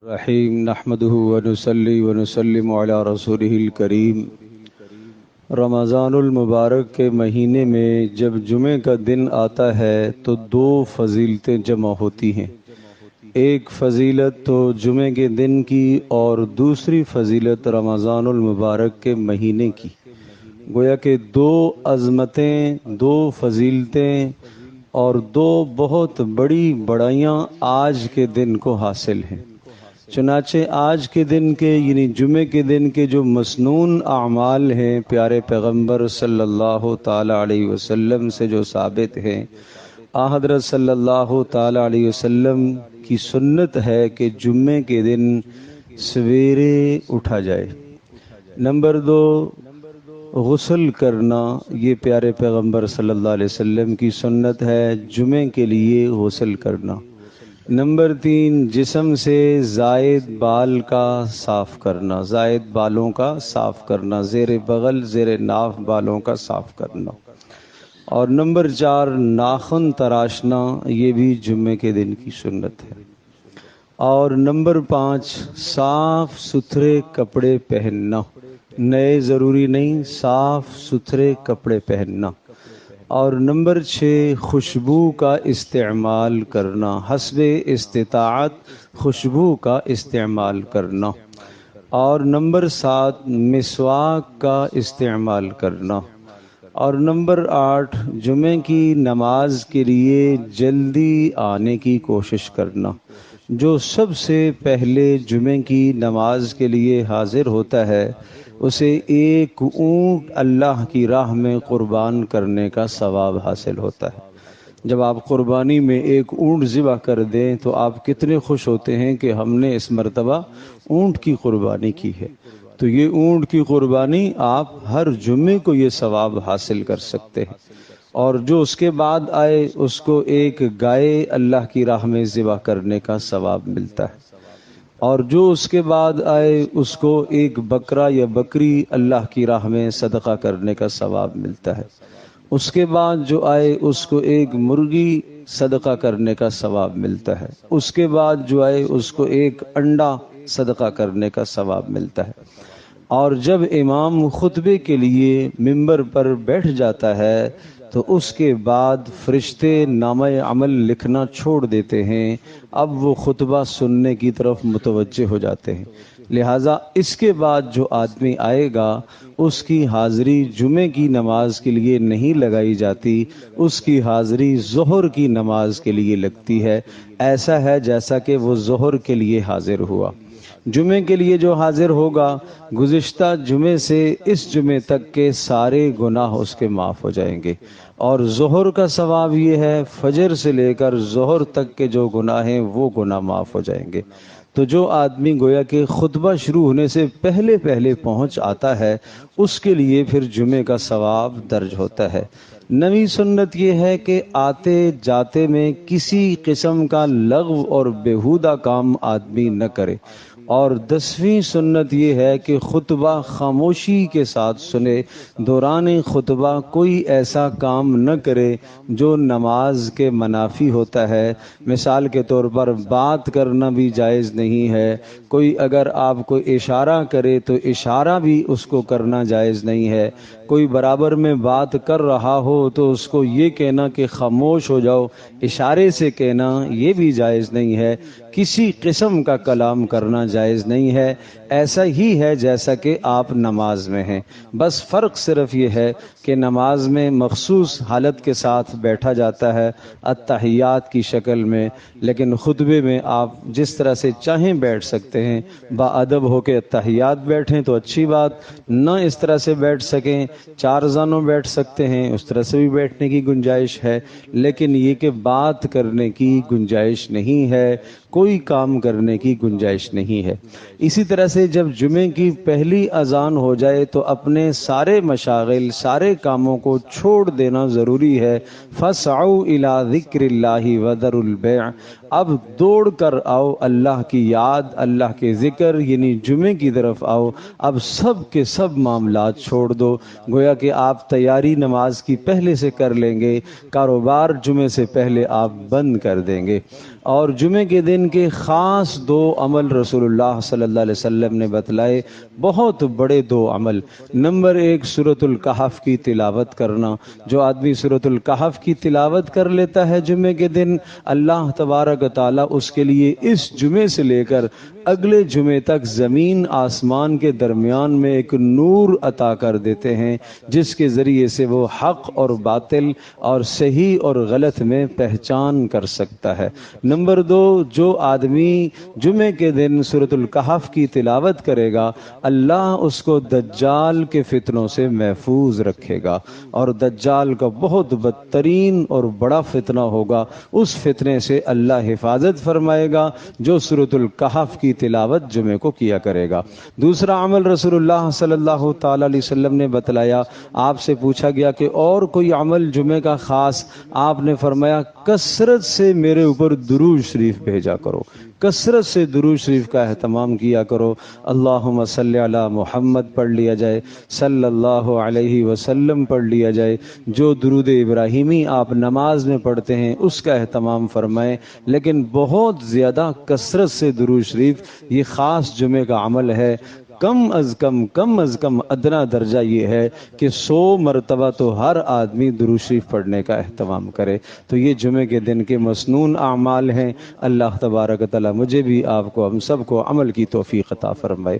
رحیم نحمده ونصلی ونسلم علی رسولہ الکریم۔ رمضان المبارک کے مہینے میں جب جمعے کا دن آتا ہے تو دو فضیلتیں جمع ہوتی ہیں، ایک فضیلت تو جمعے کے دن کی اور دوسری فضیلت رمضان المبارک کے مہینے کی۔ گویا کہ دو عظمتیں، دو فضیلتیں اور دو بہت بڑی بڑائیاں آج کے دن کو حاصل ہیں۔ چنانچہ آج کے دن کے یعنی جمعے کے دن کے جو مسنون اعمال ہیں، پیارے پیغمبر صلی اللہ تعالی علیہ وسلم سے جو ثابت ہیں، حضرت صلی اللہ تعالی علیہ وسلم کی سنت ہے کہ جمعے کے دن سویرے اٹھا جائے۔ نمبر 2، غسل کرنا، یہ پیارے پیغمبر صلی اللہ علیہ وسلم کی سنت ہے، جمعے کے لیے غسل کرنا۔ نمبر 3، جسم سے زائد بال کا صاف کرنا، زائد بالوں کا صاف کرنا، زیر بغل زیر ناف بالوں کا صاف کرنا۔ اور نمبر 4، ناخن تراشنا، یہ بھی جمعے کے دن کی سنت ہے۔ اور نمبر 5، صاف ستھرے کپڑے پہننا، نئے ضروری نہیں، صاف ستھرے کپڑے پہننا۔ اور نمبر 6، خوشبو کا استعمال کرنا، حسب استطاعت خوشبو کا استعمال کرنا۔ اور نمبر 7، مسواک کا استعمال کرنا۔ اور نمبر 8، جمعے کی نماز کے لیے جلدی آنے کی کوشش کرنا۔ جو سب سے پہلے جمعے کی نماز کے لیے حاضر ہوتا ہے اسے ایک اونٹ اللہ کی راہ میں قربان کرنے کا ثواب حاصل ہوتا ہے۔ جب آپ قربانی میں ایک اونٹ ذبح کر دیں تو آپ کتنے خوش ہوتے ہیں کہ ہم نے اس مرتبہ اونٹ کی قربانی کی ہے۔ تو یہ اونٹ کی قربانی آپ ہر جمعے کو یہ ثواب حاصل کر سکتے ہیں۔ اور جو اس کے بعد آئے اس کو ایک گائے اللہ کی راہ میں ذبح کرنے کا ثواب ملتا ہے، اور جو اس کے بعد آئے اس کو ایک بکرا یا بکری اللہ کی راہ میں صدقہ کرنے کا ثواب ملتا ہے۔ اس کے بعد جو آئے اس کو ایک مرغی صدقہ کرنے کا ثواب ملتا ہے۔ اس کے بعد جو آئے اس کو ایک انڈا صدقہ کرنے کا ثواب ملتا ہے۔ اور جب امام خطبے کے لیے ممبر پر بیٹھ جاتا ہے تو اس کے بعد فرشتے نامہ عمل لکھنا چھوڑ دیتے ہیں، اب وہ خطبہ سننے کی طرف متوجہ ہو جاتے ہیں۔ لہٰذا اس کے بعد جو آدمی آئے گا اس کی حاضری جمعے کی نماز کے لیے نہیں لگائی جاتی، اس کی حاضری ظہر کی نماز کے لیے لگتی ہے۔ ایسا ہے جیسا کہ وہ ظہر کے لیے حاضر ہوا۔ جمعے کے لیے جو حاضر ہوگا گزشتہ جمعے سے اس جمعے تک کے سارے گناہ اس کے معاف ہو جائیں گے۔ اور ظہر کا ثواب یہ ہے فجر سے لے کر ظہر تک کے جو گناہ ہیں وہ گناہ معاف ہو جائیں گے۔ تو جو آدمی گویا کہ خطبہ شروع ہونے سے پہلے پہنچ آتا ہے اس کے لیے پھر جمعے کا ثواب درج ہوتا ہے۔ نویں سنت یہ ہے کہ آتے جاتے میں کسی قسم کا لغو اور بیہودہ کام آدمی نہ کرے۔ اور 10ویں سنت یہ ہے کہ خطبہ خاموشی کے ساتھ سنے، دوران خطبہ کوئی ایسا کام نہ کرے جو نماز کے منافی ہوتا ہے۔ مثال کے طور پر بات کرنا بھی جائز نہیں ہے، کوئی اگر آپ کو اشارہ کرے تو اشارہ بھی اس کو کرنا جائز نہیں ہے، کوئی برابر میں بات کر رہا ہو تو اس کو یہ کہنا کہ خاموش ہو جاؤ، اشارے سے کہنا یہ بھی جائز نہیں ہے، کسی قسم کا کلام کرنا جائز نہیں ہے، ایسا ہی ہے جیسا کہ آپ نماز میں ہیں۔ بس فرق صرف یہ ہے کہ نماز میں مخصوص حالت کے ساتھ بیٹھا جاتا ہے التحیات کی شکل میں، لیکن خطبے میں آپ جس طرح سے چاہیں بیٹھ سکتے ہیں۔ باادب ہو کے التحیات بیٹھیں تو اچھی بات، نہ اس طرح سے بیٹھ سکیں، چار زانوں بیٹھ سکتے ہیں، اس طرح سے بھی بیٹھنے کی گنجائش ہے، لیکن یہ کہ بات کرنے کی گنجائش نہیں ہے، کوئی کام کرنے کی گنجائش نہیں ہے۔ اسی طرح سے جب جمعے کی پہلی اذان ہو جائے تو اپنے سارے مشاغل، سارے کاموں کو چھوڑ دینا ضروری ہے۔ فَاسْعَوْا إِلَىٰ ذِكْرِ اللَّهِ وَذَرُوا الْبَيْعَ، اب دوڑ کر آؤ اللہ کی یاد، اللہ کے ذکر یعنی جمعے کی طرف آؤ، اب سب کے سب معاملات چھوڑ دو۔ گویا کہ آپ تیاری نماز کی پہلے سے کر لیں گے، کاروبار جمعے سے پہلے آپ بند کر دیں گے۔ اور جمعے کے دن کے خاص دو عمل رسول اللہ صلی اللہ علیہ وسلم نے بتلائے، بہت بڑے دو عمل۔ نمبر ایک، سورۃ الکہف کی تلاوت کرنا۔ جو آدمی سورۃ الکہف کی تلاوت کر لیتا ہے جمعے کے دن، اللہ تبارک و تعالیٰ اس کے لیے اس جمعے سے لے کر اگلے جمعے تک زمین آسمان کے درمیان میں ایک نور عطا کر دیتے ہیں، جس کے ذریعے سے وہ حق اور باطل اور صحیح اور غلط میں پہچان کر سکتا ہے۔ نمبر دو، جو آدمی جمعے کے دن سورۃ الکہف کی تلاوت کرے گا، اللہ اس کو دجال کے فتنوں سے محفوظ رکھے گا، اور دجال کا بہت بدترین اور بڑا فتنہ ہوگا، اس فتنے سے اللہ حفاظت فرمائے گا جو سورۃ الکہف کی تلاوت جمعے کو کیا کرے گا۔ دوسرا عمل رسول اللہ صلی اللہ تعالی علیہ وسلم نے بتلایا۔ آپ سے پوچھا گیا کہ اور کوئی عمل جمعے کا خاص؟ آپ نے فرمایا کثرت سے میرے اوپر درود شریف بھیجا کرو، کثرت سے درود شریف کا اہتمام کیا کرو۔ اللہم صلی علی محمد پڑھ لیا جائے، صلی اللہ علیہ وسلم پڑھ لیا جائے۔ جو درود ابراہیمی آپ نماز میں پڑھتے ہیں اس کا اہتمام فرمائیں، لیکن بہت زیادہ کثرت سے درود شریف یہ خاص جمعے کا عمل ہے۔ کم از کم ادنا درجہ یہ ہے کہ 100 مرتبہ تو ہر آدمی درود شریف پڑھنے کا اہتمام کرے۔ تو یہ جمعے کے دن کے مسنون اعمال ہیں۔ اللہ تبارک و تعالی مجھے بھی، آپ کو، ہم سب کو عمل کی توفیق عطا فرمائے۔